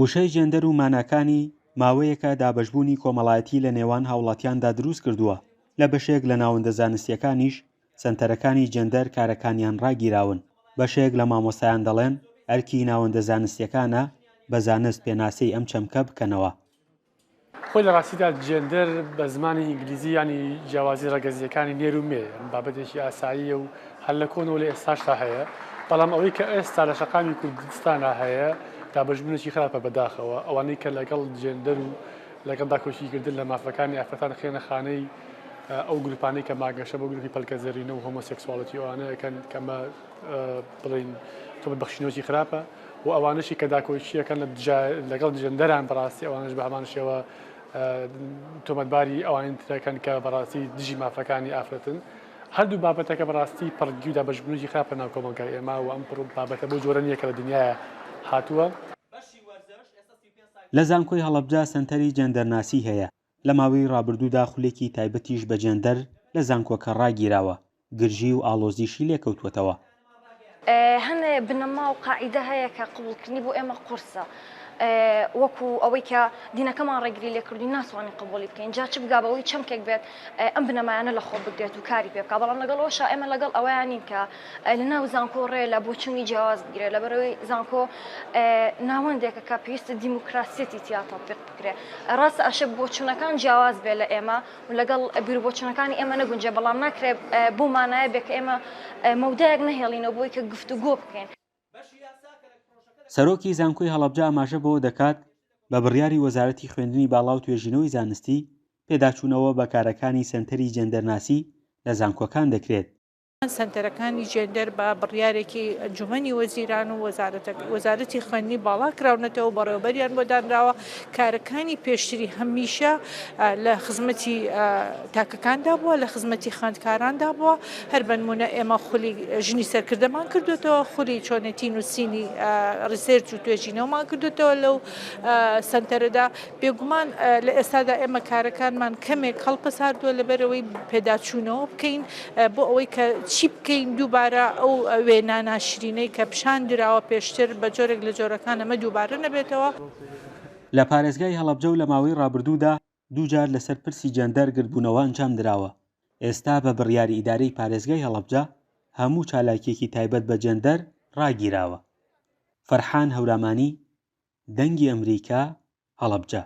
وشەی جێندەر و ماناکانی ماوەیەکە دابەشبوونی کۆمەڵایەتی لە نێوان هاوڵاتیاندا دروست کردووە. لە بەشێک لە ناوەندە زانستیەکانیش سەنتەرەکانی جێندەر کارەکانیان ڕاگیراون. بەشێک لە مامۆستایان دەڵێن ئەرکی ناوەندە زانستیەکانە بە زانست پێناسەی ئەم چەمکە بکەنەوە. خۆی لە ڕاستیدا جێندەر بە زمانی ئینگلیزی ینی جیاوازی ڕەگەزیەکانی نێر و مێ بابەتێکی ئاساییە و هەر لە کۆنەوە لە ئێستاشتا هەیە، بەڵام ئەوەی کە ئێستا لە شەقامی کوردستانە هەیە دابەشبوونێکی خراپە بەداخەوە. ئەوانەی کە لەگەڵ جێندەر و لەگەڵ داکۆشیکردن لە مافەکانی ئافرەتان خێنە خانەی ئەو گروپانەی کە ماگەشە بۆ گروپی پەلکەزەرینە و هۆمۆسێکسواڵەتی ئەوانەیەکەن کەمە بڵین تۆمەت بەخشینەوەی خراپە و ئەوانشی کە داکۆشیەکەن لەگەڵ جێندەران بەڕاستی ئەوانش بە هەمانشەوە تۆمەتباری ئەوان ترەکەن کە بەڕاستی دژی مافەکانی ئافرەتن. هەردوو بابەتەکە بەڕاستی پڕگی و دابەشبوونی خراپە ناو کۆمەلگای ئێمە و ئەم بابەتە بۆ جۆرە نییە کە لە دنیاە هاتووە. لە زانکۆی هەڵەبجا سنتەری جێندەرناسی هەیە. لە ماوەی ڕابردوودا خولێکی تایبەتیش بە جێندەر لە زانکۆکە ڕاگیراوە، گرژی و ئاڵۆزیشی لێکەوتوەتەوە. هەنێ بنەما و قاعیدە هەیە کە قبولکردنی بۆ ئێمە قورسە، وەکو ئەوەی کە دینەکەمان ڕێگری لێکردووی ناتوانین قبولی بکەین. جا چ بگابەوەی چەمکێک بێت ئەم بنەمایانە لە خۆ بگرێت و کاری پێ بکات، بەڵام لەگەڵەوەشا ئێمە لەگەڵ ئەوەیان نین کە لە ناو زانکۆ ڕێ لە بۆچوونی جیاواز بگرێت، لەبەرەوەی زانکۆ ناوەندێکە کە پێویستە دیموکراسیەتی تیا تەطبیق بکرێت. ڕاستە ئەشە بۆچوونەکان جیاواز بێت لە ئێمە و لەگەڵ بیر بۆچوونەکانی ئێمە نەگونجێ، بەڵام ناکرێت بۆ مانایە بێت کە ئێمە مەودایەک نەهێڵینەوە بۆی کە گفتوگۆ بکەین. سەرۆکی زانکۆی هەڵەبجا ئاماژە بۆ دەکات بە بڕیاری وەزارەتی خوێندنی باڵا و توێژینەوەی زانستی پێداچوونەوە بە کارەکانی سەنتەری جێندەرناسی لە زانکۆکان دەکرێت. سنتەرەکانی جێندەر بە بڕیارێکی ئەنجومەنی وەزیران و وەزارەتی خوێندنی باڵا کراونەتەوە بەڕێوەبەریان بۆ دانراوە کارەکانی پێشتری هەمیشە لە خزمەتی تاکەکاندا بووە، لە خزمەتی خوێندکاراندا بووە. هەر بەنمونە ئێمە خولی ژنی سەرکردەمان کردوێتەوە، خولی چۆنێتی نووسینی ڕیسێرچ و توێژینەوەمان کردوێتەوە لەو سنتەرەدا. بێگومان لە ئێستادا ئێمە کارەکانمان کەمێک هەڵپەساردووە لەبەرەوەی پێداچوونەوە بکەین بۆ ئەوەی کە چی بکەین دووبارە ئەو وێنە ناشرینەی کە پیشان دراوە پێشتر بە جۆرێک لە جۆرەکان ئەمە دووبارە نەبێتەوە. لە پارێزگای هەڵەبجە و لە ماوەی ڕابردوودا دووجار لەسەر پرسی جێندەر گرتبوونەوە ئەنجام دراوە. ئێستا بە بڕیاری ئیدارەی پارێزگای هەڵەبجە هەموو چالاکیەکی تایبەت بە جێندەر ڕاگیراوە. فەرحان هەورامانی، دەنگی ئەمریکا، هەڵەبجە.